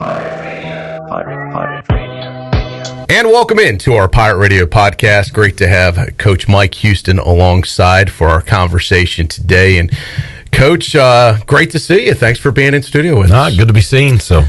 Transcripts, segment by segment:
Pirate Radio. And welcome into our Pirate Radio podcast. Great to have Coach Mike Houston alongside for our conversation today. And Coach, great to see you. Thanks for being in studio with us. Good to be seen. So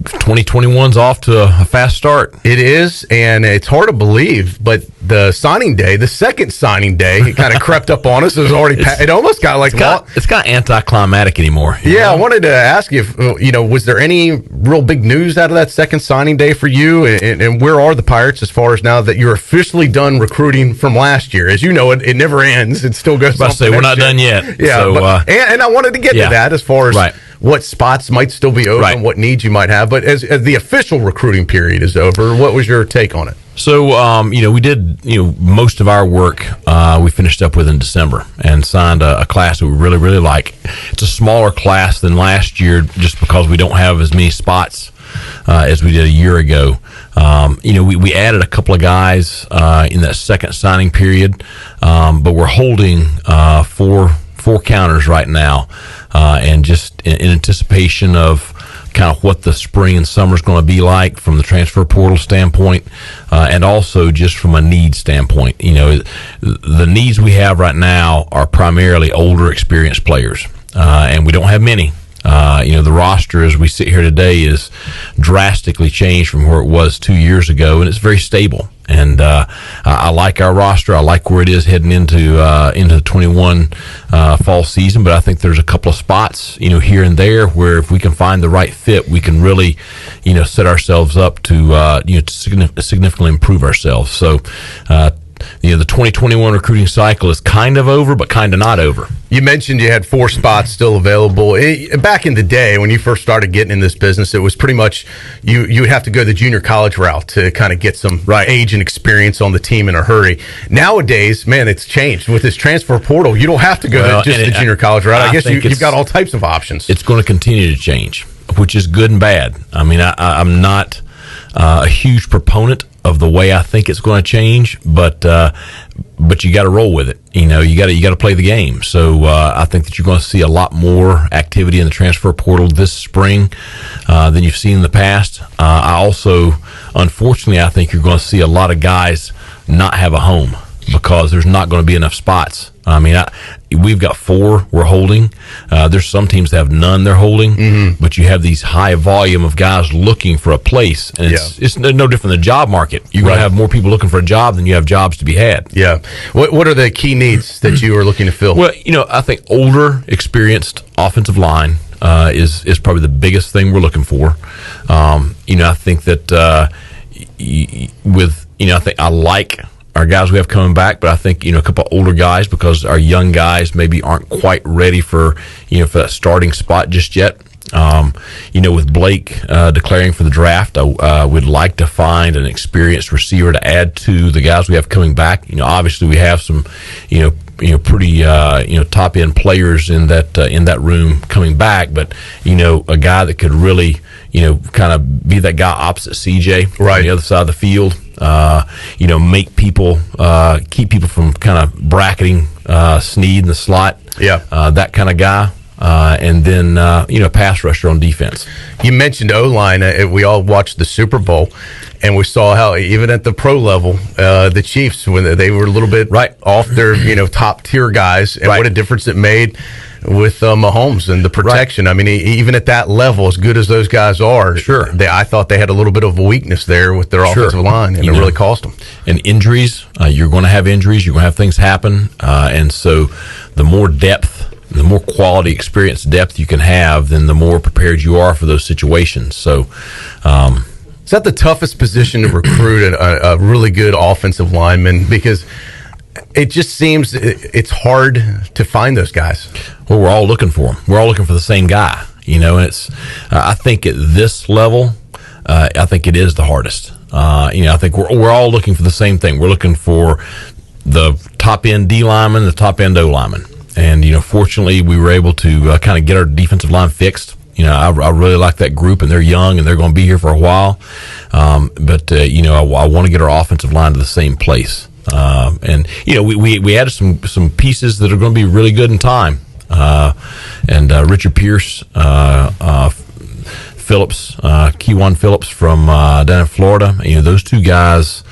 2021's off to a fast start. It is, and it's hard to believe, but the signing day, the second signing day, it kind of crept up on us. It was already it almost got like it's not anticlimactic anymore. Yeah, I wanted to ask you, was there any real big news out of that second signing day for you? And where are the Pirates as far as now that you're officially done recruiting from last year? As you know, it never ends. It still goes on. We're not done yet. Yeah, so, and I wanted to get to that as far as what spots might still be open, what needs you might have. But as the official recruiting period is over, what was your take on it? So, we did, most of our work we finished up with in December and signed a class that we really, really like. It's a smaller class than last year just because we don't have as many spots as we did a year ago. We added a couple of guys in that second signing period, but we're holding four counters right now, and just in anticipation of kind of what the spring and summer is going to be like from the transfer portal standpoint, and also just from a need standpoint. The needs we have right now are primarily older, experienced players, and we don't have many. The roster as we sit here today is drastically changed from where it was 2 years ago, and it's very stable. And I like our roster. I like where it is heading into the 21 fall season. But I think there's a couple of spots, here and there where if we can find the right fit, we can really, set ourselves up to significantly improve ourselves. So. The 2021 recruiting cycle is kind of over, but kind of not over. You mentioned you had 4 spots still available. Back in the day, when you first started getting in this business, it was pretty much you would have to go the junior college route to kind of get some age and experience on the team in a hurry. Nowadays, man, it's changed. With this transfer portal, you don't have to go the junior college route. I guess you've got all types of options. It's going to continue to change, which is good and bad. I mean, I'm not a huge proponent of the way I think it's going to change, but you got to roll with it. You got to play the game. So I think that you're going to see a lot more activity in the transfer portal this spring than you've seen in the past. I also, unfortunately, I think you're going to see a lot of guys not have a home because there's not going to be enough spots. I mean, we've got 4 we're holding. There's some teams that have none they're holding, but you have these high volume of guys looking for a place, and it's no different than the job market. You're going to have more people looking for a job than you have jobs to be had. Yeah. What are the key needs that you are looking to fill? Well, I think older, experienced offensive line is probably the biggest thing we're looking for. I think that I think I like our guys we have coming back, but I think a couple of older guys because our young guys maybe aren't quite ready for for that starting spot just yet. With Blake declaring for the draft, I would like to find an experienced receiver to add to the guys we have coming back. Obviously we have some pretty top end players in that room coming back, but a guy that could really kind of be that guy opposite CJ on the other side of the field. Make people keep people from kind of bracketing Snead in the slot. That kind of guy. And then pass rusher on defense. You mentioned O-line. We all watched the Super Bowl, and we saw how even at the pro level, the Chiefs, when they were a little bit off their top tier guys, and what a difference it made with Mahomes and the protection. I mean, even at that level, as good as those guys are, I thought they had a little bit of a weakness there with their offensive line, and it really cost them. And injuries, you're going to have injuries, you're going to have things happen, and so the more depth, the more quality, experience, depth you can have, then the more prepared you are for those situations. So, is that the toughest position to recruit a really good offensive lineman? Because it just seems it's hard to find those guys. Well, we're all looking for them. We're all looking for the same guy. And it's. I think at this level, I think it is the hardest. I think we're all looking for the same thing. We're looking for the top end D lineman, the top end O lineman. And, fortunately, we were able to kind of get our defensive line fixed. I really like that group, and they're young, and they're going to be here for a while. But I want to get our offensive line to the same place. And we added some pieces that are going to be really good in time. And Richard Pierce Phillips, Keywan Phillips from down in Florida. Those two guys,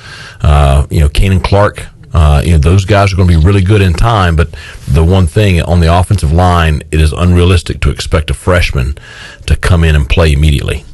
Kanan Clark. Those guys are going to be really good in time, but the one thing on the offensive line, it is unrealistic to expect a freshman to come in and play immediately.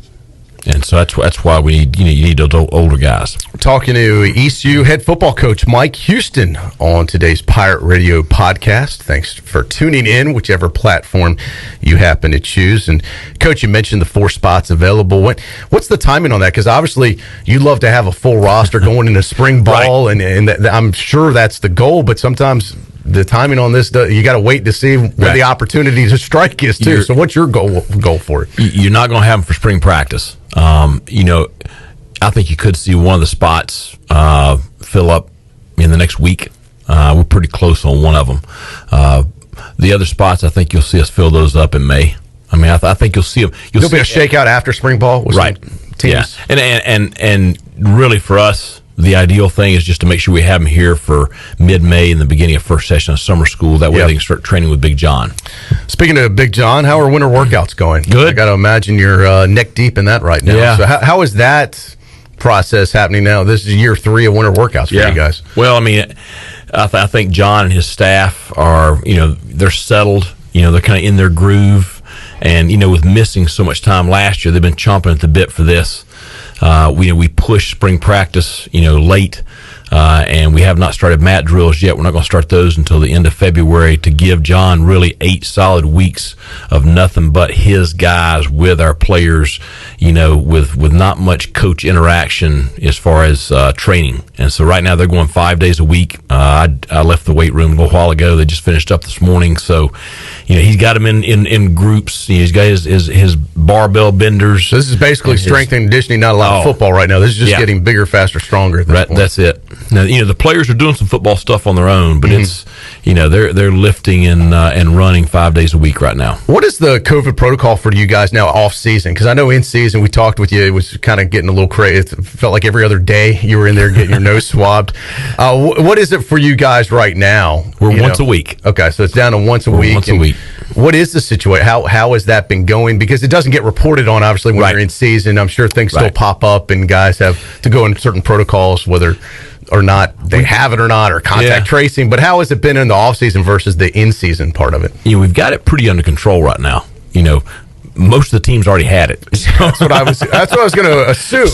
And so that's why we need, you need those older guys. We're talking to ECU head football coach Mike Houston on today's Pirate Radio podcast. Thanks for tuning in, whichever platform you happen to choose. And Coach, you mentioned the 4 spots available. What's the timing on that? Because obviously you'd love to have a full roster going into spring ball, right. and I'm sure that's the goal. But sometimes the timing on this, you got to wait to see when the opportunity to strike is too. So what's your goal for it? You're not going to have them for spring practice. I think you could see one of the spots fill up in the next week. We're pretty close on one of them. The other spots, I think you'll see us fill those up in May. I mean, I think you'll see them. There'll be a shakeout after spring ball with right. some teams. Yeah, and really for us, the ideal thing is just to make sure we have them here for mid-May and the beginning of first session of summer school. That way they can start training with Big John. Speaking of Big John, how are winter workouts going? Good. I got to imagine you're neck deep in that right now. Yeah. So how is that process happening now? This is year 3 of winter workouts for you guys. Well, I mean, I think John and his staff are, they're settled. They're kind of in their groove. And, with missing so much time last year, they've been chomping at the bit for this. We pushed spring practice, late, and we have not started mat drills yet. We're not going to start those until the end of February to give John really 8 solid weeks of nothing but his guys with our players, with not much coach interaction as far as training. And so right now they're going 5 days a week. I left the weight room a little while ago. They just finished up this morning. So, he's got them in groups. He's got his barbell benders. So this is basically strength and conditioning, not a lot of football right now. This is just getting bigger, faster, stronger at this point. That's it. Now, the players are doing some football stuff on their own, but it's, they're lifting and running 5 days a week right now. What is the COVID protocol for you guys now off season? Because I know in season we talked with you, it was kind of getting a little crazy. It felt like every other day you were in there getting your nose swabbed. What is it for you guys right now? We're once a week. Okay, so it's down to once a week. Once a week. What is the situation? How has that been going? Because it doesn't get reported on, obviously, when you're in season. I'm sure things still pop up and guys have to go in certain protocols, whether or not they have it or not, or contact tracing. But how has it been in the off season versus the in season part of it? We've got it pretty under control right now. Most of the teams already had it. That's what I was going to assume.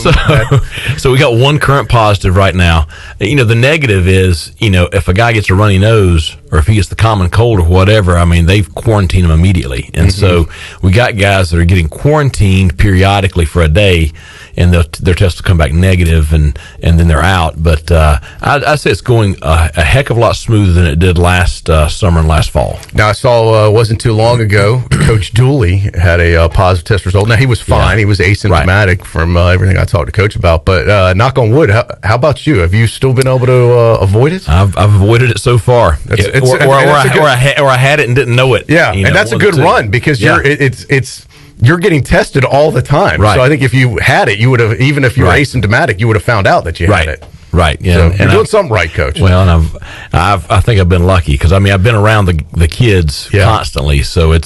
So we got one current positive right now. The negative is, if a guy gets a runny nose or if he gets the common cold or whatever, I mean, they've quarantined him immediately. And so we got guys that are getting quarantined periodically for a day, and their tests will come back negative, and then they're out. But I'd say it's going a heck of a lot smoother than it did last summer and last fall. Now, I saw wasn't too long ago, Coach Dooley had a positive test result. Now, he was fine. Yeah. He was asymptomatic from everything I talked to Coach about. But knock on wood, how about you? Have you still been able to avoid it? I've avoided it so far. Or I had it and didn't know it. Yeah, and that's a good run because you're getting tested all the time. Right. So I think if you had it, you would have, even if you were asymptomatic, you would have found out that you had it. Right. Yeah. So you're doing something right, Coach. Well, and I think I've been lucky because I've been around the kids constantly. So and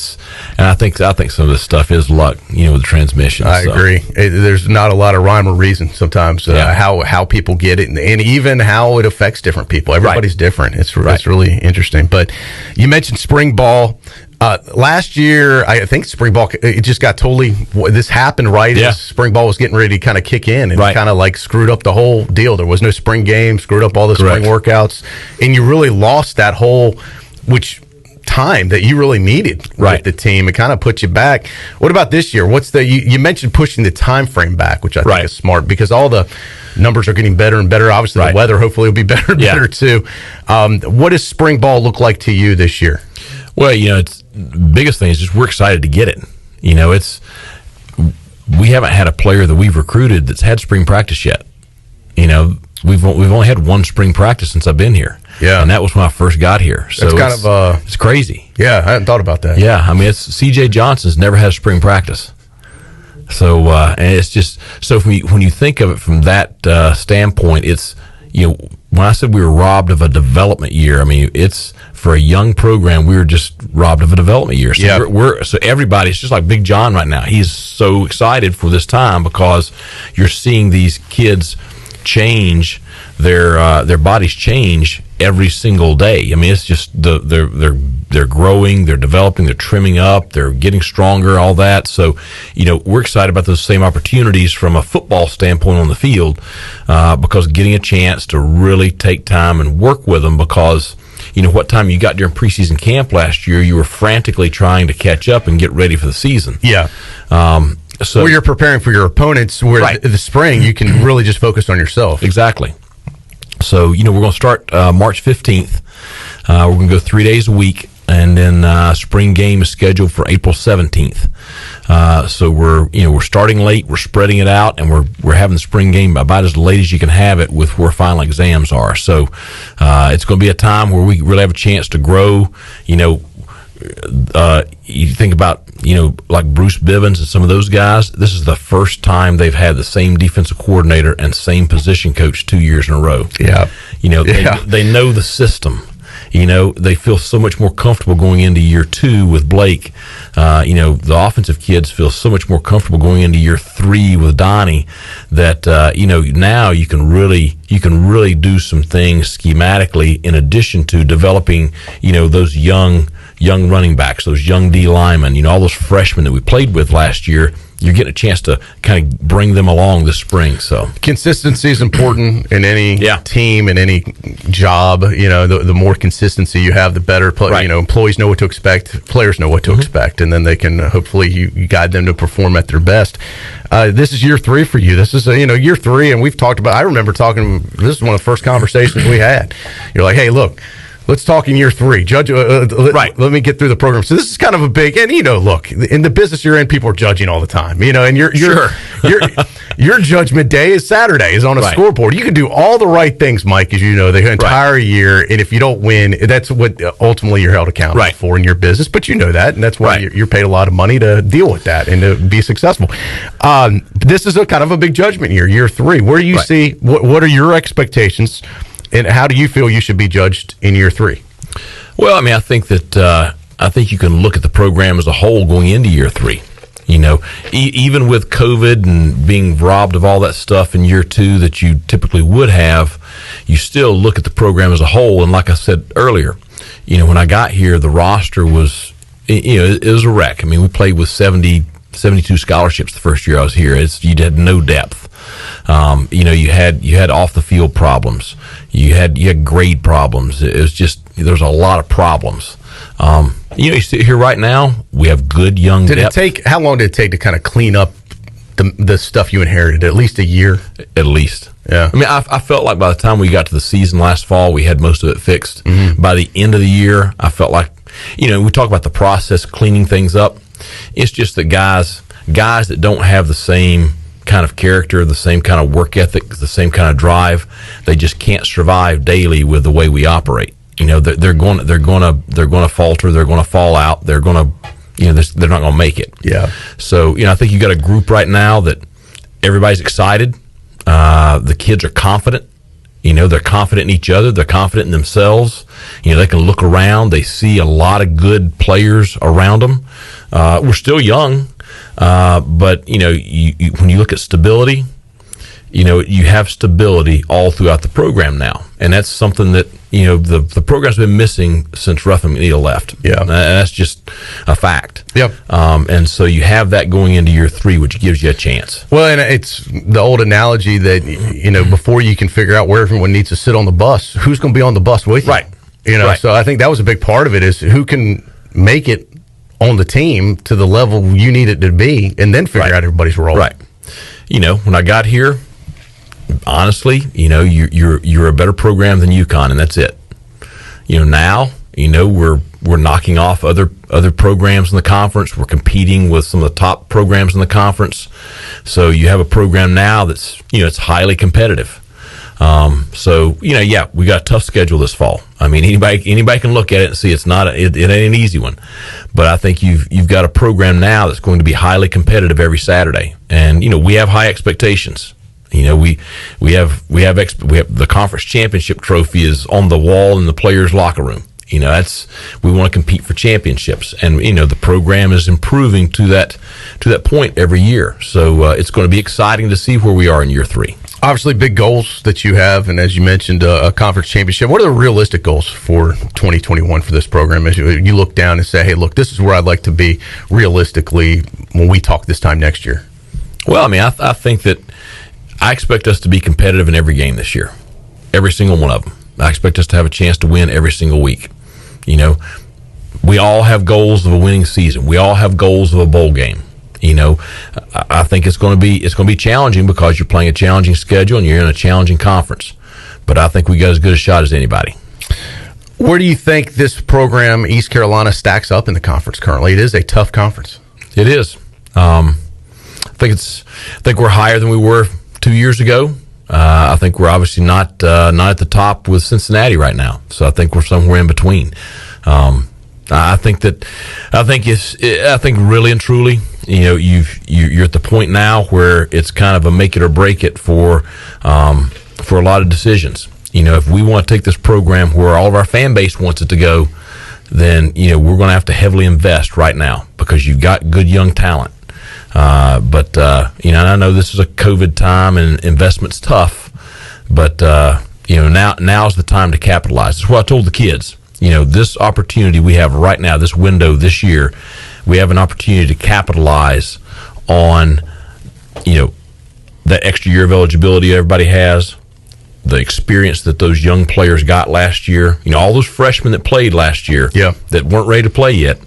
I think some of this stuff is luck, with the transmission. I agree. There's not a lot of rhyme or reason sometimes how people get it, and even how it affects different people. Everybody's different. It's really interesting. But you mentioned spring ball. Last year, I think spring ball, it just got this happened as spring ball was getting ready to kind of kick in, and it kind of like screwed up the whole deal. There was no spring game, screwed up all the spring workouts, and you really lost that whole, time that you really needed with the team. It kind of put you back. What about this year? You mentioned pushing the time frame back, which I think is smart because all the numbers are getting better and better. Obviously, the weather hopefully will be better and better too. What does spring ball look like to you this year? Well, it's the biggest thing is just we're excited to get it. We haven't had a player that we've recruited that's had spring practice yet. We've only had one spring practice since I've been here. Yeah, and that was when I first got here. So it's crazy. Yeah, I hadn't thought about that. Yeah, I mean, CJ Johnson's never had a spring practice. So and it's just when you think of it from that standpoint, it's when I said we were robbed of a development year, I mean, it's for a young program, we were just robbed of a development year. So so everybody's just like Big John right now. He's so excited for this time because you're seeing these kids change their bodies change every single day. I mean, it's just they're growing, they're developing, they're trimming up, they're getting stronger, all that. So, we're excited about those same opportunities from a football standpoint on the field, because getting a chance to really take time and work with them, because what time you got during preseason camp last year, you were frantically trying to catch up and get ready for the season. Yeah. So where you're preparing for your opponents, where the spring you can really just focus on yourself. Exactly. So, we're going to start March 15th. We're going to go 3 days a week, and then spring game is scheduled for April 17th. So we're starting late, we're spreading it out, and we're having the spring game about as late as you can have it with where final exams are. So it's going to be a time where we really have a chance to grow. You think about, like Bruce Bibbins and some of those guys, this is the first time they've had the same defensive coordinator and same position coach 2 years in a row. Yeah. They know the system. They feel so much more comfortable going into year 2 with Blake. The offensive kids feel so much more comfortable going into year 3 with Donnie that, now you can really do some things schematically in addition to developing, those young running backs, those young D linemen, all those freshmen that we played with last year. You're getting a chance to kind of bring them along this spring. So consistency is important in any team, in any job. The more consistency you have, the better. Employees know what to expect, players know what to expect, and then they can hopefully you guide them to perform at their best. This is year 3 for you. This is year 3, and we've talked about. I remember talking. This is one of the first conversations we had. You're like, hey, look. Let's talk in year 3. Judge, let me get through the program. So this is kind of a big, and look, in the business you're in, people are judging all the time. And your judgment day is Saturday, is on a scoreboard. You can do all the right things, Mike, as you know, the entire year, and if you don't win, that's what ultimately you're held accountable for in your business. But you know that, and that's why you're paid a lot of money to deal with that and to be successful. This is a kind of a big judgment year 3. Where do you see what are your expectations? And how do you feel you should be judged in year 3? Well, I mean, I think that you can look at the program as a whole going into year 3. Even with COVID and being robbed of all that stuff in year 2 that you typically would have, you still look at the program as a whole. And like I said earlier, when I got here, the roster was, it was a wreck. I mean, we played with 72 scholarships the first year I was here. You had no depth. You had off the field problems. You had grade problems. It was just there's a lot of problems. You sit here right now. We have good young. How long did it take to kind of clean up the stuff you inherited? At least a year. At least. Yeah. I mean, I felt like by the time we got to the season last fall, we had most of it fixed. Mm-hmm. By the end of the year, I felt like, we talk about the process cleaning things up. It's just that guys that don't have the same kind of character, the same kind of work ethic, the same kind of drive, they just can't survive daily with the way we operate. They're going to falter, they're going to fall out, they're not going to make it. Yeah. So I think you got a group right now that everybody's excited. The kids are confident. They're confident in each other. They're confident in themselves. They can look around. They see a lot of good players around them. We're still young, but when you look at stability, you have stability all throughout the program now, and that's something that the program's been missing since Ruff and McNeil left. Yeah, and that's just a fact. Yep. And so you have that going into year 3, which gives you a chance. Well, and it's the old analogy that before you can figure out where everyone needs to sit on the bus, who's going to be on the bus with you? Right. So I think that was a big part of it, is who can make it on the team to the level you need it to be, and then figure out everybody's role. Right. When I got here, honestly, you're a better program than UConn, and that's it. Now, we're knocking off other programs in the conference. We're competing with some of the top programs in the conference. So you have a program now that's it's highly competitive. We got a tough schedule this fall. I mean, anybody can look at it and see it ain't an easy one. But I think you've got a program now that's going to be highly competitive every Saturday. And we have high expectations. You know, we have the conference championship trophy is on the wall in the players' locker room. You know, we want to compete for championships, and you know the program is improving to that point every year. So it's going to be exciting to see where we are in year 3. Obviously, big goals that you have, and as you mentioned, a conference championship. What are the realistic goals for 2021 for this program? As you look down and say, "Hey, look, this is where I'd like to be realistically when we talk this time next year." Well, I mean, I think that I expect us to be competitive in every game this year, every single one of them. I expect us to have a chance to win every single week. You know, we all have goals of a winning season. We all have goals of a bowl game. You know, I think it's going to be challenging because you're playing a challenging schedule and you're in a challenging conference. But I think we got as good a shot as anybody. Where do you think this program, East Carolina, stacks up in the conference currently? It is a tough conference. It is. I think we're higher than we were 2 years ago. I think we're obviously not at the top with Cincinnati right now. So I think we're somewhere in between. I think really and truly, you know, you're at the point now where it's kind of a make it or break it for a lot of decisions. You know, if we want to take this program where all of our fan base wants it to go, then you know we're going to have to heavily invest right now because you've got good young talent. But you know, I know this is a COVID time and investment's tough, but you know, now's the time to capitalize. That's what I told the kids. You know, this opportunity we have right now, this window this year, we have an opportunity to capitalize on, you know, that extra year of eligibility everybody has, the experience that those young players got last year. You know, all those freshmen that played last year that weren't ready to play yet,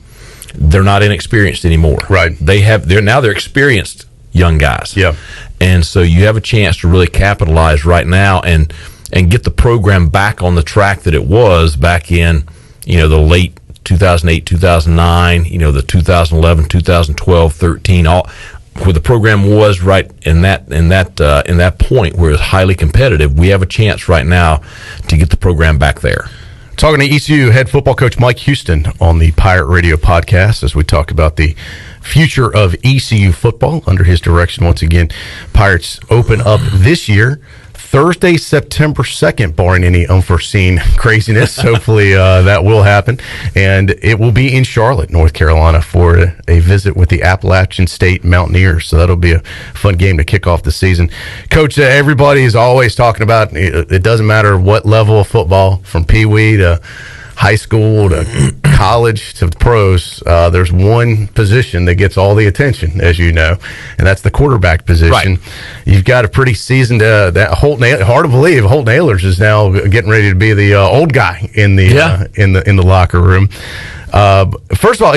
they're not inexperienced anymore. Right. They're experienced young guys. Yeah. And so you have a chance to really capitalize right now and get the program back on the track that it was back in, you know, the late 2008, 2009, you know, the 2011, 2012, 13, all where the program was right in that point where it was highly competitive. We have a chance right now to get the program back there. Talking to ECU head football coach Mike Houston on the Pirate Radio podcast as we talk about the future of ECU football under his direction. Once again, Pirates open up this year Thursday, September 2nd, barring any unforeseen craziness. Hopefully that will happen. And it will be in Charlotte, North Carolina for a visit with the Appalachian State Mountaineers. So that'll be a fun game to kick off the season. Coach, everybody is always talking about it doesn't matter what level of football, from Pee Wee to high school to college to the pros, there's one position that gets all the attention, as you know, and that's the quarterback position. Right. You've got a pretty seasoned Holt Naylor. Hard to believe Holt Naylors is now getting ready to be the old guy in the locker room. First of all,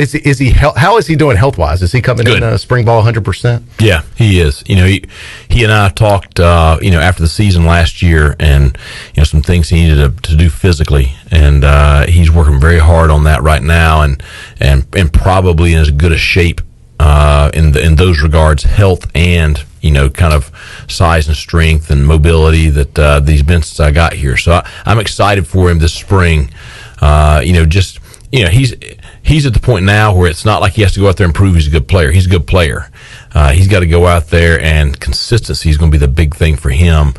how is he doing health wise? Is he coming in spring ball 100%? Yeah, he is. You know, he and I talked you know, after the season last year, and you know, some things he needed to do physically, and he's working very hard on that right now, and probably in as good a shape in those regards, health and, you know, kind of size and strength and mobility that these been since I got here. So I'm excited for him this spring. You know, just, you know, he's at the point now where it's not like he has to go out there and prove he's a good player. He's a good player. He's got to go out there, and consistency is going to be the big thing for him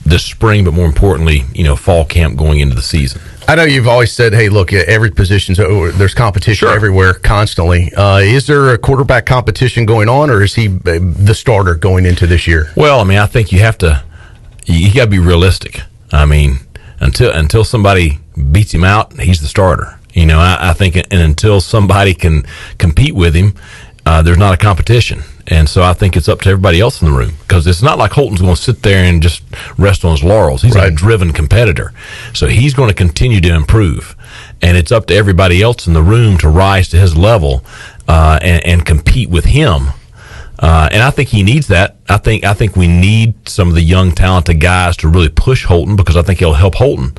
this spring, but more importantly, you know, fall camp going into the season. I know you've always said, hey, look, every position's there's competition everywhere constantly. Is there a quarterback competition going on, or is he the starter going into this year? Well, I mean, I think you got to be realistic. I mean, until somebody beats him out, he's the starter. You know, I think, and until somebody can compete with him, there's not a competition. And so I think it's up to everybody else in the room, because it's not like Holton's going to sit there and just rest on his laurels. He's a driven competitor. So he's going to continue to improve. And it's up to everybody else in the room to rise to his level and compete with him. And I think he needs that. I think we need some of the young, talented guys to really push Holton, because I think he'll help Holton.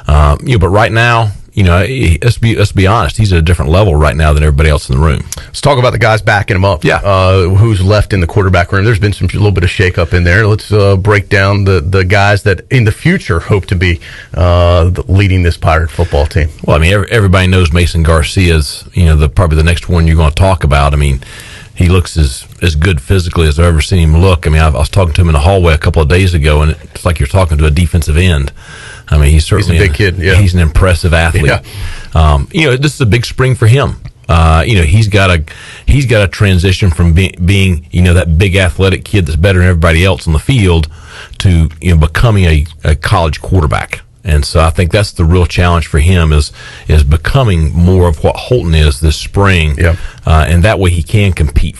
You know, but right now, you know, let's be honest. He's at a different level right now than everybody else in the room. Let's talk about the guys backing him up. Yeah. Who's left in the quarterback room? There's been a little bit of shakeup in there. Let's break down the guys that in the future hope to be leading this Pirate football team. Well, I mean, everybody knows Mason Garcia's, you know, probably the next one you're going to talk about. I mean, he looks as good physically as I've ever seen him look. I mean, I was talking to him in the hallway a couple of days ago, and it's like you're talking to a defensive end. I mean, he's certainly a big kid. Yeah. He's an impressive athlete. Yeah. This is a big spring for him. He's got to transition from being that big athletic kid that's better than everybody else on the field to becoming a college quarterback. And so I think that's the real challenge for him is becoming more of what Holton is this spring. Yep. And that way he can compete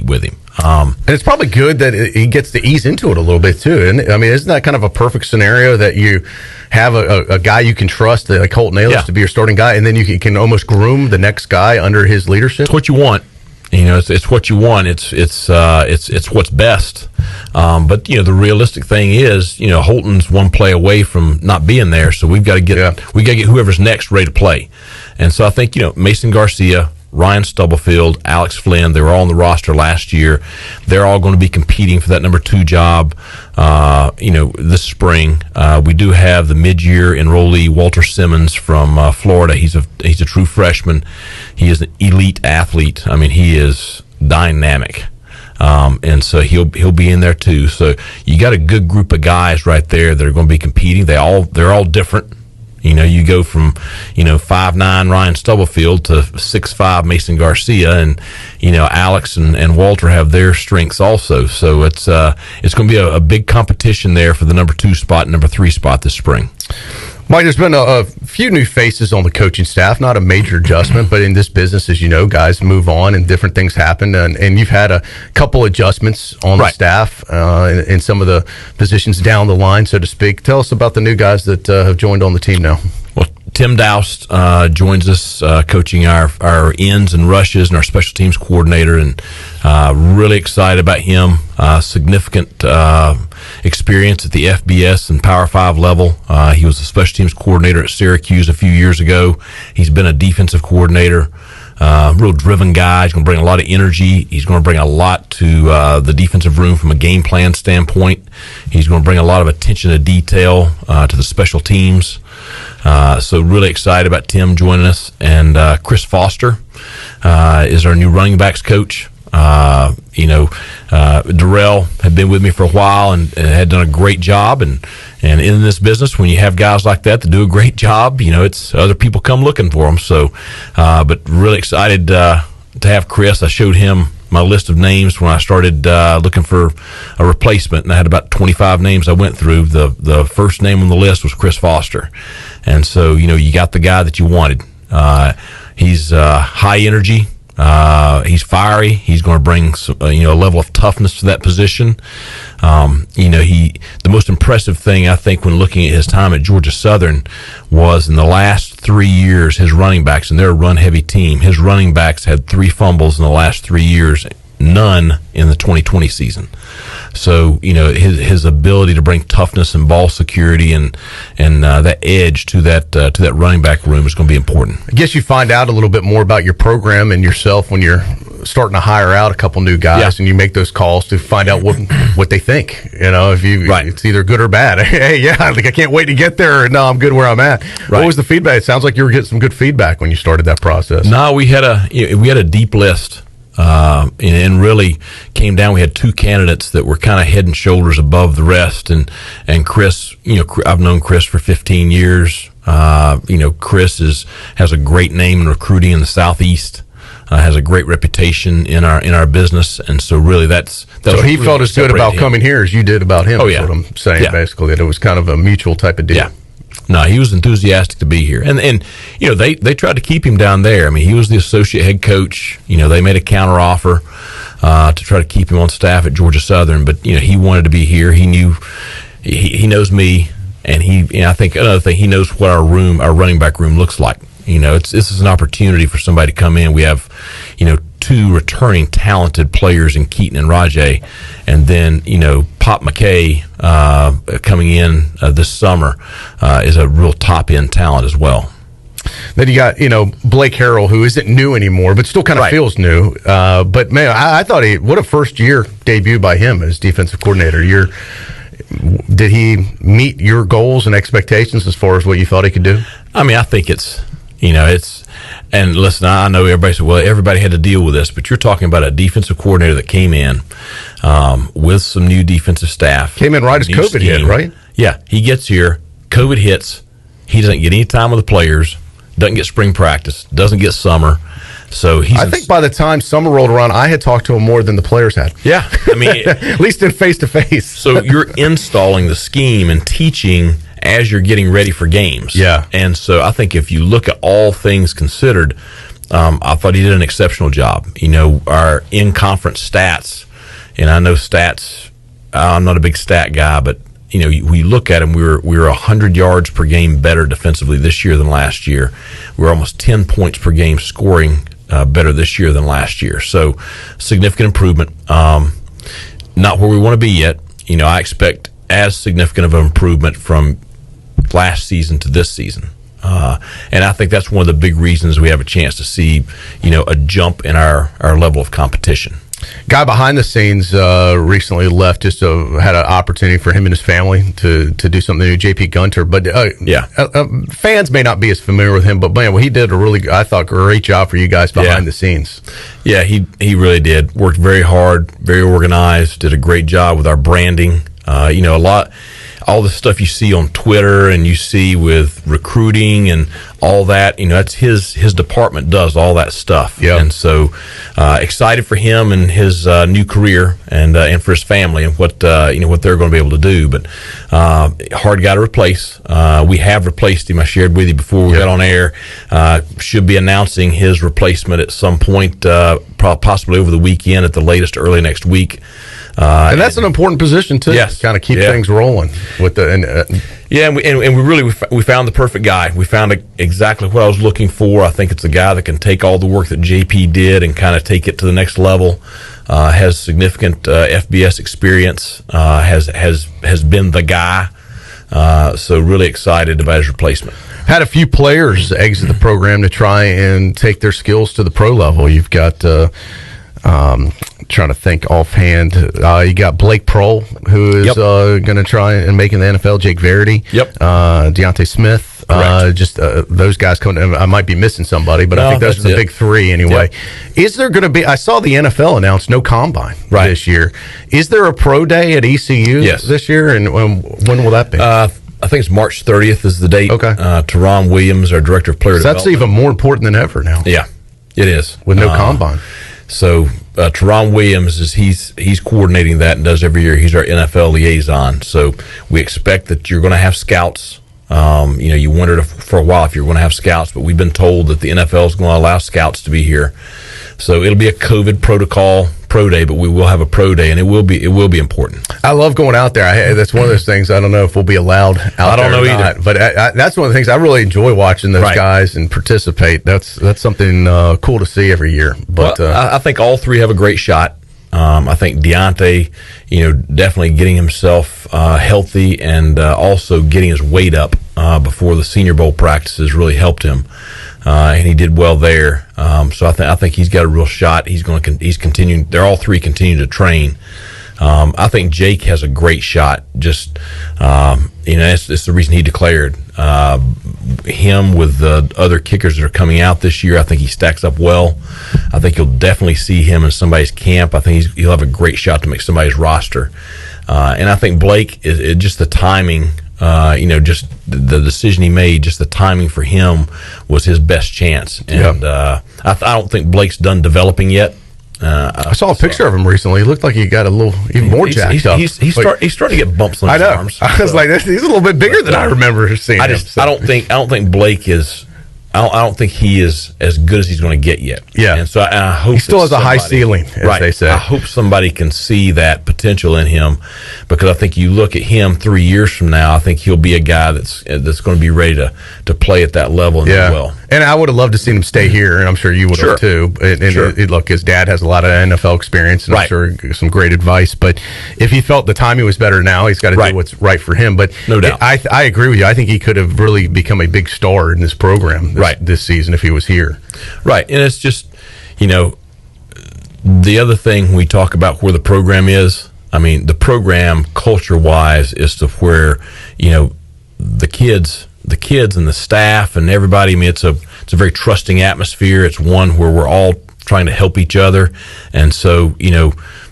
with him. And it's probably good that he gets to ease into it a little bit too. And I mean, isn't that kind of a perfect scenario that you have a guy you can trust, like Holton Ahlers, to be your starting guy, and then you can almost groom the next guy under his leadership? It's what you want. It's what you want. It's what's best. But the realistic thing is, Holton's one play away from not being there, so we've got to get whoever's next ready to play. And so I think Mason Garcia, Ryan Stubblefield, Alex Flynn, they were all on the roster last year. They're all going to be competing for that number 2 job, this spring. We do have the mid-year enrollee, Walter Simmons from Florida. He's a true freshman. He is an elite athlete. I mean, he is dynamic. And so he'll be in there too. So you got a good group of guys right there that are going to be competing. They're all different. You go from 5'9" Ryan Stubblefield to 6'5" Mason Garcia, and Alex and Walter have their strengths also. So it's going to be a big competition there for the number 2 spot, number 3 spot this spring. Mike, there's been a few new faces on the coaching staff, not a major adjustment, but in this business, as you know, guys move on and different things happen. And you've had a couple adjustments on the staff in some of the positions down the line, so to speak. Tell us about the new guys that have joined on the team now. Well, Tim Doust joins us coaching our ends and rushes and our special teams coordinator, and really excited about him. Significant experience at the FBS and Power 5 level. He was a special teams coordinator at Syracuse a few years ago. He's been a defensive coordinator. Real driven guy. He's going to bring a lot of energy. He's going to bring a lot to the defensive room from a game plan standpoint. He's going to bring a lot of attention to detail to the special teams. So really excited about Tim joining us. And Chris Foster is our new running backs coach. Darrell had been with me for a while and had done a great job. And in this business, when you have guys like that do a great job, it's other people come looking for them. So, but really excited to have Chris. I showed him my list of names when I started looking for a replacement, and I had about 25 names I went through. The first name on the list was Chris Foster. And so, you got the guy that you wanted. He's high energy. He's fiery. He's going to bring a level of toughness to that position. The most impressive thing I think when looking at his time at Georgia Southern was in the last 3 years, his running backs, and they're a run-heavy team. His running backs had 3 fumbles in the last 3 years, none in the 2020 season. So his ability to bring toughness and ball security and that edge to that running back room is going to be important. I guess you find out a little bit more about your program and yourself when you're starting to hire out a couple new guys, and you make those calls to find out what they think. If it's either good or bad. Hey, I can't wait to get there. Or, no, I'm good where I'm at. Right. What was the feedback? It sounds like you were getting some good feedback when you started that process. No, we had a deep list. And really came down. We had 2 candidates that were kind of head and shoulders above the rest. And Chris, I've known Chris for 15 years. Chris has a great name in recruiting in the Southeast. Has a great reputation in our business, and so really so he felt as good about coming here as you did about him. Oh, yeah. That's what I'm saying, basically, that it was kind of a mutual type of deal. Yeah. No, he was enthusiastic to be here, and they tried to keep him down there. I mean, he was the associate head coach. They made a counter offer to try to keep him on staff at Georgia Southern, but he wanted to be here. He knew he knows me, and I think another thing, he knows what our running back room looks like. This is an opportunity for somebody to come in. We have 2 returning talented players in Keaton and Rajay, and then Pop McKay coming in this summer is a real top end talent as well. Then you got Blake Harrell, who isn't new anymore, but still kind of feels new. But man, I thought what a first year debut by him as defensive coordinator. Did he meet your goals and expectations as far as what you thought he could do? I mean, I think it's And listen, I know everybody said, well, everybody had to deal with this, but you're talking about a defensive coordinator that came in with some new defensive staff. Came in right as COVID hit, right? Yeah, he gets here, COVID hits, he doesn't get any time with the players, doesn't get spring practice, doesn't get summer. So I think by the time summer rolled around, I had talked to him more than the players had. Yeah, I mean, at least in face to face. So you're installing the scheme and teaching as you're getting ready for games. Yeah, and so I think if you look at all things considered, I thought he did an exceptional job. Our in-conference stats, and I know stats. I'm not a big stat guy, but we look at him. We were 100 yards per game better defensively this year than last year. We were almost 10 points per game scoring better this year than last year. So significant improvement. Not where we want to be yet. I expect as significant of an improvement from last season to this season. And I think that's one of the big reasons we have a chance to see, a jump in our level of competition. Guy behind the scenes recently left. Just had an opportunity for him and his family to do something new. JP Gunter, but fans may not be as familiar with him. But man, he did a really, I thought, great job for you guys behind the scenes. Yeah, he really did. Worked very hard, very organized. Did a great job with our branding. All the stuff you see on Twitter and you see with recruiting and all that, that's his department does all that stuff. Yeah. And so excited for him and his new career and for his family and what what they're going to be able to do. But hard guy to replace. We have replaced him. I shared with you before we got on air. Should be announcing his replacement at some point, possibly over the weekend at the latest, early next week. And that's an important position too. Yes, kind of keep things rolling with the. And we found the perfect guy. We found exactly what I was looking for. I think it's a guy that can take all the work that JP did and kind of take it to the next level. Has significant FBS experience. Has been the guy. So really excited about his replacement. Had a few players exit the program to try and take their skills to the pro level. You've got. Trying to think offhand. You got Blake Prohl, who is going to try and make in the NFL. Jake Verity. Deontay Smith. Those guys coming. I might be missing somebody, but I think those are the big three anyway. Is there going to be? I saw the NFL announce no combine this year. Is there a pro day at ECU this year? And when will that be? I think it's March 30th is the date. Okay. Teron Williams, our director of player development. That's even more important than ever now. Yeah, it is with no combine. So Teron Williams he's coordinating that and does every year. He's our NFL liaison. So we expect that you're going to have scouts. You wondered for a while if you're going to have scouts, but we've been told that the NFL is going to allow scouts to be here. So it'll be a COVID protocol pro day, but we will have a pro day, and it will be important. I love going out there. That's one of those things. I don't know if we'll be allowed out there. I don't know either, but that's one of the things I really enjoy watching those guys and participate. That's something cool to see every year. But I think all three have a great shot. I think Deontay, definitely getting himself healthy and also getting his weight up before the Senior Bowl practices really helped him, and he did well there. So I think he's got a real shot. He's continuing. They're all three continuing to train. I think Jake has a great shot. Just it's the reason he declared him with the other kickers that are coming out this year. I think he stacks up well. I think you'll definitely see him in somebody's camp. I think he'll have a great shot to make somebody's roster. And I think Blake is just the timing. Just the decision he made, just the timing for him was his best chance. And I don't think Blake's done developing yet. I saw a picture of him recently. He looked like he got a little even more jacked up. He's starting to get bumps on his arms. I was like, he's a little bit bigger than I remember seeing him. I don't think Blake is. I don't think he is as good as he's going to get yet. Yeah, and so I hope he still has a high ceiling, as they say. I hope somebody can see that potential in him, because I think you look at him 3 years from now, I think he'll be a guy that's going to be ready to play at that level and do well. And I would have loved to see him stay here, and I'm sure you would have too. And look, his dad has a lot of NFL experience, and I'm sure some great advice. But if he felt the timing was better now, he's got to do what's right for him. But no doubt, I agree with you. I think he could have really become a big star in this program this season if he was here. Right, and it's just, the other thing we talk about where the program is, I mean, the program culture-wise is to where, the kids and the staff and everybody, I mean, it's a very trusting atmosphere. It's one where we're all trying to help each other. And so,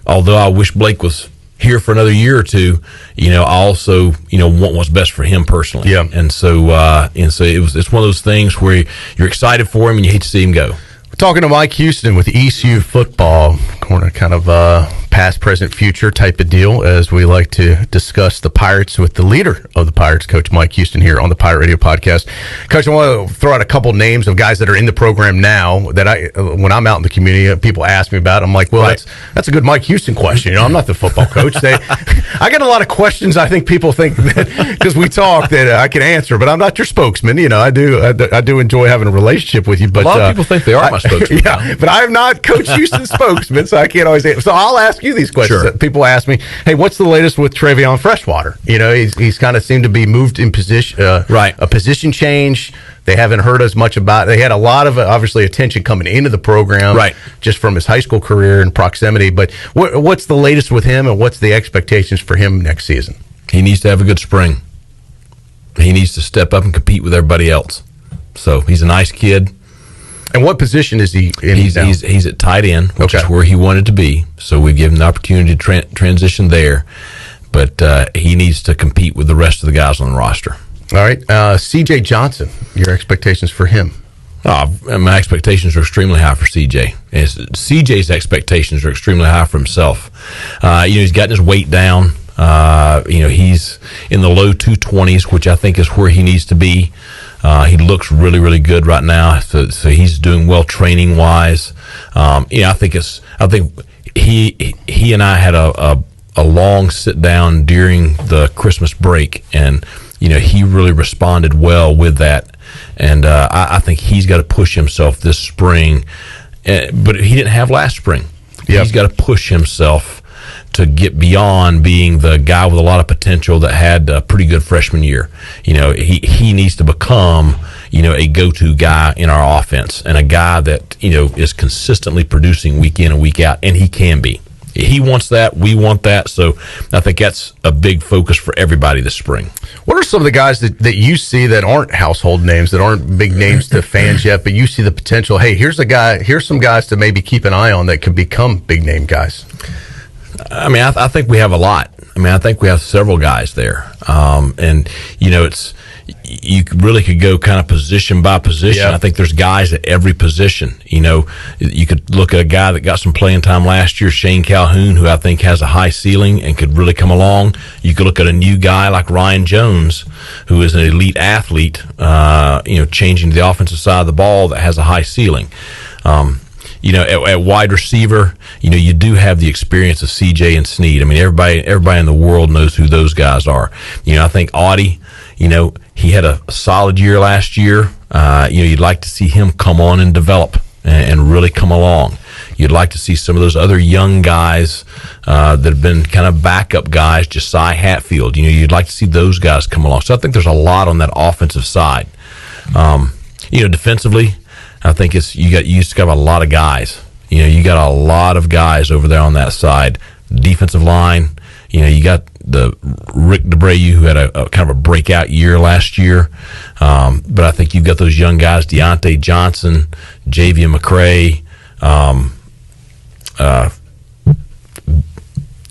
although I wish Blake was here for another year or two, I also, want what's best for him personally. Yeah. And so it's one of those things where you're excited for him and you hate to see him go. We're talking to Mike Houston with ECU football, kind of past, present, future type of deal, as we like to discuss the Pirates with the leader of the Pirates, Coach Mike Houston, here on the Pirate Radio Podcast. Coach, I want to throw out a couple names of guys that are in the program now that when I'm out in the community, people ask me about. I'm like, well, that's a good Mike Houston question. I'm not the football coach. I get a lot of questions. I think people think that because we talk that I can answer, but I'm not your spokesman. I do enjoy having a relationship with you. But a lot of people think they are my spokesman. Yeah, but I'm not Coach Houston's spokesman, so I can't always answer. So I'll ask you these questions. Sure. People ask me, hey, what's the latest with Travion Freshwater? He's kind of seemed to be moved in position, a position change. They haven't heard as much about. They had a lot of obviously attention coming into the program, just from his high school career and proximity. But what's the latest with him, and what's the expectations for him next season? He needs to have a good spring. He needs to step up and compete with everybody else. So he's a nice kid. And what position is he in? He's at tight end, which is where he wanted to be. So we give him the opportunity to transition there. But he needs to compete with the rest of the guys on the roster. All right. C.J. Johnson, your expectations for him? My expectations are extremely high for CJ. CJ's expectations are extremely high for himself. He's gotten his weight down. He's in the low 220s, which I think is where he needs to be. He looks really, really good right now. So he's doing well training wise. I think he and I had a long sit down during the Christmas break, and he really responded well with that. And I think he's got to push himself this spring, but he didn't have last spring. Yep. He's got to push himself to get beyond being the guy with a lot of potential that had a pretty good freshman year. He needs to become, a go-to guy in our offense, and a guy that, is consistently producing week in and week out, and he can be. He wants that. We want that. So I think that's a big focus for everybody this spring. What are some of the guys that you see that aren't household names, that aren't big names to fans yet, but you see the potential, hey, here's some guys to maybe keep an eye on that could become big name guys? I think we have a lot. I think we have several guys there. You really could go kind of position by position. Yeah. I think there's guys at every position. You could look at a guy that got some playing time last year, Shane Calhoun, who I think has a high ceiling and could really come along. You could look at a new guy like Ryan Jones, who is an elite athlete, changing the offensive side of the ball that has a high ceiling. At wide receiver, you do have the experience of CJ and Snead. Everybody in the world knows who those guys are. I think Audie, he had a solid year last year. You'd like to see him come on and develop and really come along. You'd like to see some of those other young guys that have been kind of backup guys, Josiah Hatfield. You'd like to see those guys come along. So I think there's a lot on that offensive side. Defensively, I think you just got a lot of guys. You got a lot of guys over there on that side. Defensive line, you got the Rick DeBrayu, who had a kind of a breakout year last year. But I think you've got those young guys, Deontay Johnson, Javier McCray.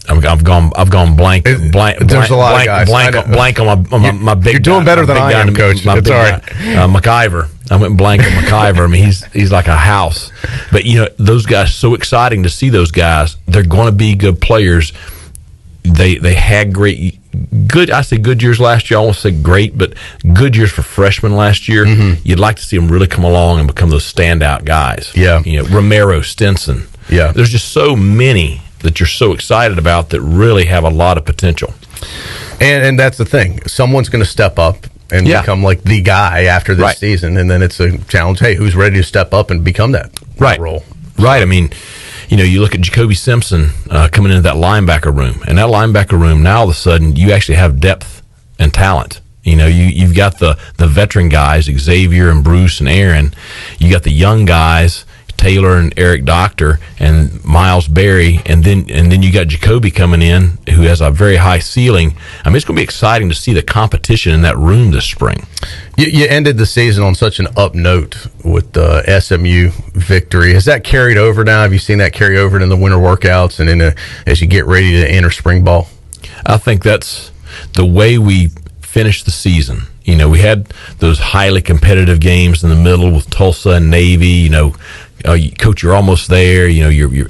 I've gone blank. There's a lot of guys. Blank on my big. You're doing better than I am, Coach. That's all right. McIver. I went blank on McIver. He's like a house. But those guys, so exciting to see those guys. They're going to be good players. They had good. I say good years last year. I won't say great, but good years for freshmen last year. Mm-hmm. You'd like to see them really come along and become those standout guys. Yeah. Romero, Stinson. Yeah. There's just so many that you're so excited about that really have a lot of potential. And that's the ththing. Someone's going to step up and become like the guy after this season, and then it's a challenge. Hey, who's ready to step up and become that role? Right. You look at Jacoby Simpson coming into that linebacker room, and that linebacker room, now all of a sudden you actually have depth and talent. You've got the veteran guys, Xavier and Bruce and Aaron. You got the young guys, Taylor and Eric Doctor and Miles Berry, and then you got Jacoby coming in, who has a very high ceiling. I mean, it's going to be exciting to see the competition in that room this spring. You ended the season on such an up note with the SMU victory. Has that carried over now? Have you seen that carry over in the winter workouts and as you get ready to enter spring ball? I think that's the way we finished the season. You know, we had those highly competitive games in the middle with Tulsa and Navy. You know, Coach, you're almost there. You know,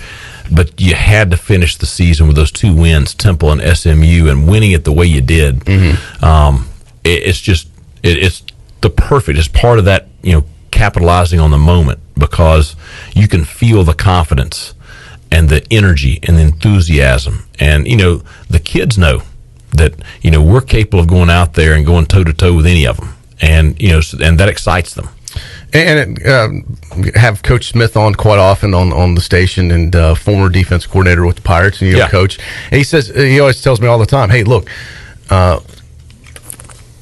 but you had to finish the season with those 2 wins, Temple and SMU, and winning it the way you did. Mm-hmm. It's the perfect. It's part of that. You know, capitalizing on the moment, because you can feel the confidence and the energy and the enthusiasm, and you know the kids know that, you know, we're capable of going out there and going toe to toe with any of them, and you know, and that excites them. And have Coach Smith on quite often on the station, and former defense coordinator with the Pirates, and coach. And he always tells me all the time, "Hey, look,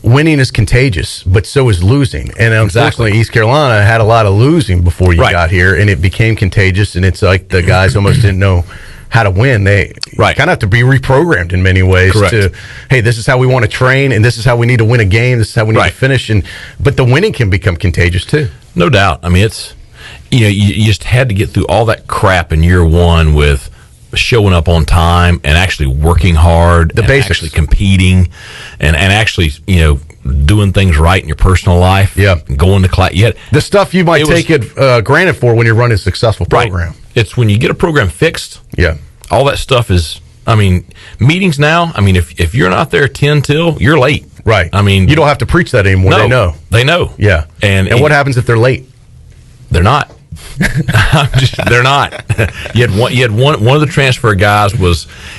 winning is contagious, but so is losing." And unfortunately, East Carolina had a lot of losing before you got here, and it became contagious. And it's like the guys almost didn't know how to win. They kind of have to be reprogrammed in many ways to, hey, this is how we want to train, and this is how we need to win a game. This is how we need to finish. But the winning can become contagious too. No doubt. I mean, it's, you know, you just had to get through all that crap in year one with showing up on time and actually working hard, the basics, actually competing, and actually, you know, doing things right in your personal life. Yeah, going to class. The stuff you might take it granted for when you're running a successful program. It's when you get a program fixed. Yeah, all that stuff is. I mean, meetings now. I mean, if you're not there 10 till, you're late. Right. I mean, you don't have to preach that anymore. No, they know. Yeah. And what happens if they're late? They're not. They're not. You had one of the transfer guys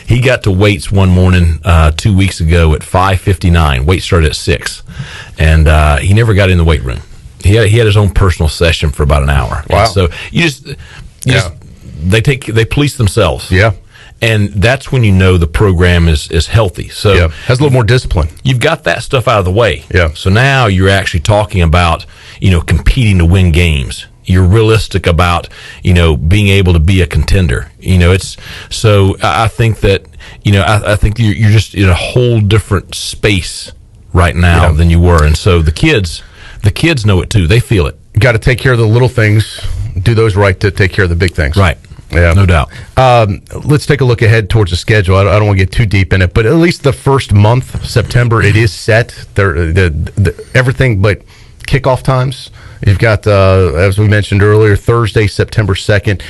he got to weights one morning 2 weeks ago at 5:59. Weight started at 6, and he never got in the weight room. He had his own personal session for about an hour. Wow. And so they police themselves. Yeah. And that's when you know the program is healthy. So has a little more discipline. You've got that stuff out of the way. Yeah. So now you're actually talking about, you know, competing to win games. You're realistic about, you know, being able to be a contender. You know, I think that, you know, I think you're just in a whole different space right now than you were. And so the kids know it too. They feel it. You got to take care of the little things, do those right to take care of the big things. Right. Yeah, no doubt. Let's take a look ahead towards the schedule. I don't want to get too deep in it, but at least the first month, September, it is set. Everything but kickoff times. You've got, as we mentioned earlier, Thursday, September 2nd.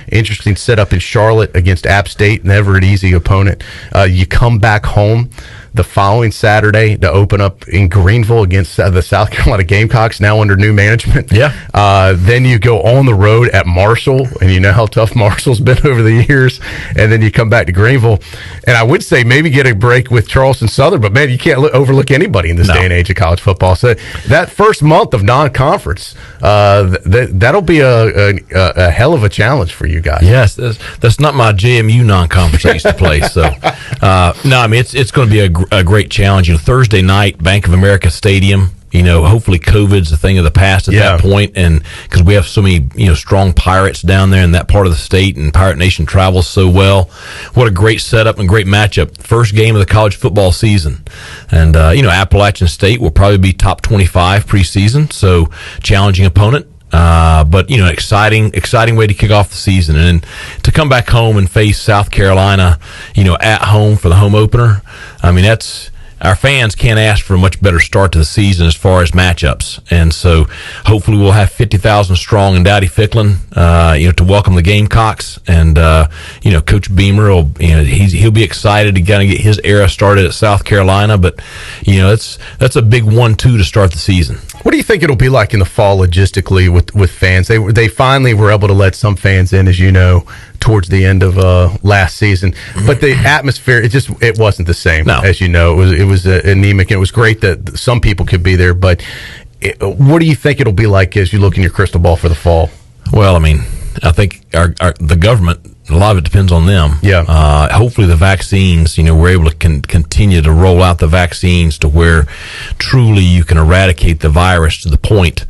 Interesting setup in Charlotte against App State. Never an easy opponent. You come back home the following Saturday to open up in Greenville against the South Carolina Gamecocks, now under new management. Yeah. Then you go on the road at Marshall, and you know how tough Marshall's been over the years. And then you come back to Greenville. And I would say maybe get a break with Charleston Southern, but, man, you can't overlook anybody in this day and age of college football. So that first month of non-conference, that'll be a hell of a challenge for you guys. Yes, that's not my JMU non-conference I used to play. So, no, I mean, it's going to be a great challenge. You know, Thursday night, Bank of America Stadium. You know, hopefully COVID's a thing of the past at that point, and because we have so many, you know, strong Pirates down there in that part of the state, and Pirate Nation travels so well. What a great setup and great matchup. First game of the college football season, and you know, Appalachian State will probably be top 25 preseason, so challenging opponent. But you know, exciting way to kick off the season, and to come back home and face South Carolina, you know, at home for the home opener. I mean, our fans can't ask for a much better start to the season as far as matchups, and so hopefully we'll have 50,000 strong in Dowdy Ficklin, you know, to welcome the Gamecocks, and you know, Coach Beamer will, you know, he'll be excited to kind of get his era started at South Carolina, but you know, that's a big 1-2 to start the season. What do you think it'll be like in the fall logistically with fans? They finally were able to let some fans in, as you know, towards the end of last season, but the atmosphere it wasn't the same. No. As you know, it was anemic, and it was great that some people could be there. But what do you think it'll be like as you look in your crystal ball for the fall? Well, I mean, I think the government A lot of it depends on them. Yeah. Hopefully the vaccines, we're able to continue to roll out the vaccines to where truly you can eradicate the virus to the point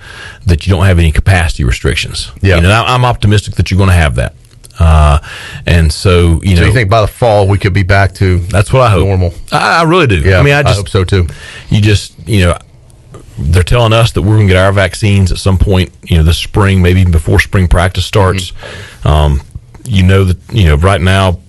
that you don't have any capacity restrictions. Yeah. I'm optimistic that you're going to have that. And so, So you think by the fall we could be back to that's what I hope. Normal? I really do. Yeah, I hope so too. They're telling us that we're going to get our vaccines at some point, this spring, maybe even before spring practice starts. Right now,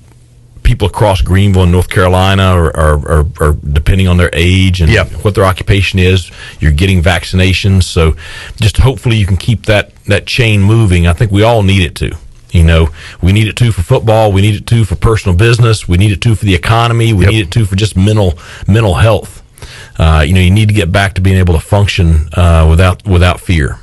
people across Greenville and North Carolina are depending on their age and what their occupation is, you're getting vaccinations. So just hopefully you can keep that chain moving. I think we all need it to. We need it too for football. We need it too for personal business. We need it too for the economy. We need it too for just mental health. You need to get back to being able to function without fear.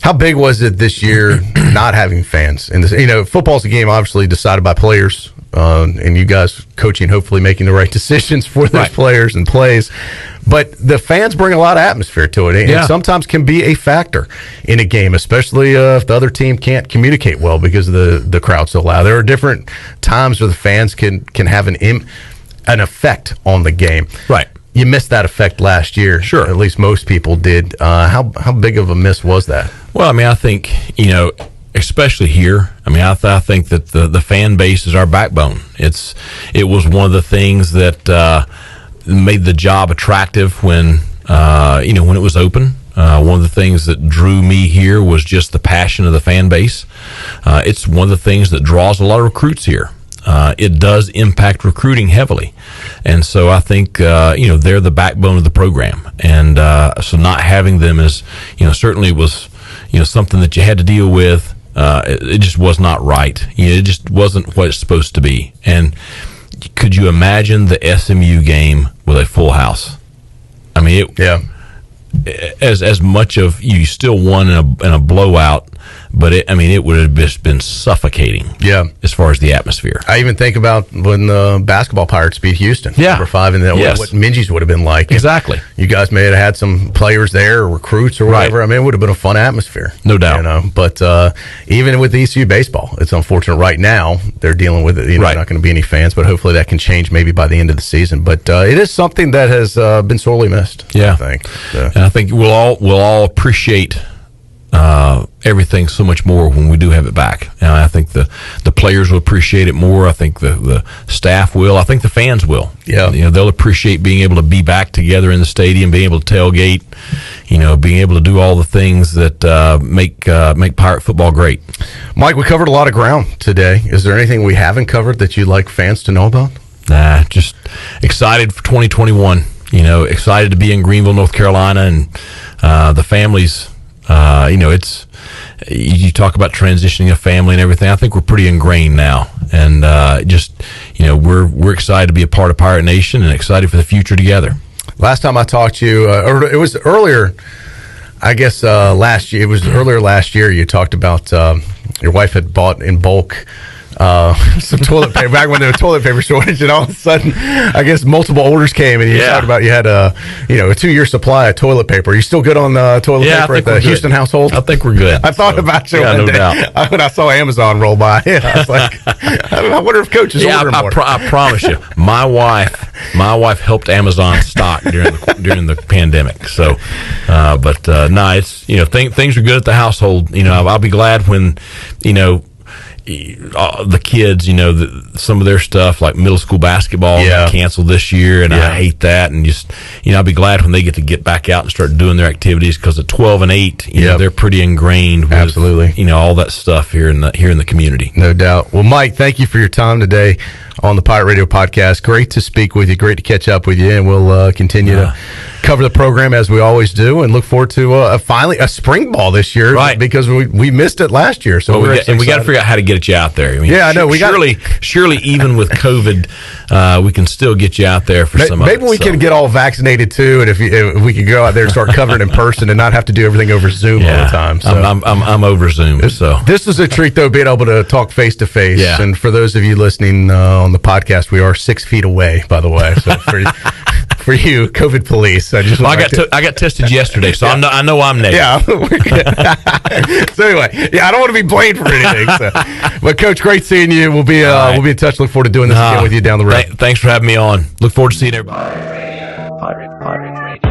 How big was it this year not having fans? And football's a game obviously decided by players, and you guys coaching, hopefully making the right decisions for those players and plays. But the fans bring a lot of atmosphere to it, and sometimes can be a factor in a game, especially if the other team can't communicate well because the crowd's so loud. There are different times where the fans can have an effect on the game. Right. You missed that effect last year. Sure. At least most people did. How big of a miss was that? Well, I think, especially here, I think that the fan base is our backbone. It was one of the things that made the job attractive when it was open. One of the things that drew me here was just the passion of the fan base. It's one of the things that draws a lot of recruits here. It does impact recruiting heavily. And so I think, they're the backbone of the program. And so not having them is, certainly was, something that you had to deal with. It just was not right. It just wasn't what it's supposed to be. And could you imagine the SMU game with a full house? As much of you still won in a blowout, but it would have just been suffocating. Yeah, as far as the atmosphere. I even think about when the basketball Pirates beat Houston, number 5, and what Minji's would have been like. Exactly. You guys may have had some players there, or recruits, or whatever. Right. It would have been a fun atmosphere, no doubt. But even with ECU baseball, it's unfortunate right now they're dealing with it. Not going to be any fans, but hopefully that can change maybe by the end of the season. But it is something that has been sorely missed. Yeah, I think. And I think we'll all appreciate everything so much more when we do have it back. And I think the players will appreciate it more. I think the staff will. I think the fans will. Yeah. They'll appreciate being able to be back together in the stadium, being able to tailgate, being able to do all the things that make Pirate football great. Mike, we covered a lot of ground today. Is there anything we haven't covered that you'd like fans to know about? Nah, just excited for 2021. Excited to be in Greenville, North Carolina, and the families. It's you talk about transitioning a family and everything. I think we're pretty ingrained now, and we're excited to be a part of Pirate Nation and excited for the future together. Last time I talked to you, or it was earlier, I guess last year. It was earlier last year. You talked about your wife had bought in bulk some toilet paper back when there was toilet paper shortage, and all of a sudden, I guess multiple orders came, and you talked about you had a 2-year supply of toilet paper. Are you still good on toilet paper at the Houston household? I think we're good. I thought about you one day. Doubt. When I saw Amazon roll by. I was like, I wonder if Coach is ordering more. I promise you, my wife helped Amazon stock during the pandemic. So, it's things are good at the household. I'll be glad when the kids, some of their stuff like middle school basketball got canceled this year, and I hate that. And just I'll be glad when they get back out and start doing their activities, because at 12 and 8, they're pretty ingrained with absolutely all that stuff here in the community. No doubt. Well, Mike, thank you for your time today on the Pirate Radio Podcast. Great to speak with you. Great to catch up with you, and we'll continue to cover the program as we always do, and look forward to finally a spring ball this year, right? Because we missed it last year, so we got to figure out how to get you out there. I know. Surely, even with COVID, we can still get you out there for some. Maybe we can get all vaccinated too, and if we could go out there and start covering in person and not have to do everything over Zoom all the time. So I'm over Zoom. So this is a treat, though, being able to talk face to face. And for those of you listening on the podcast, we are 6 feet away, by the way. So for for you, COVID police. I just I got tested yesterday, so I know I'm negative. Yeah. So anyway, I don't want to be blamed for anything. So. But Coach, great seeing you. We'll be in touch. Look forward to doing this again with you down the road. Thanks for having me on. Look forward to seeing everybody. Pirate Radio.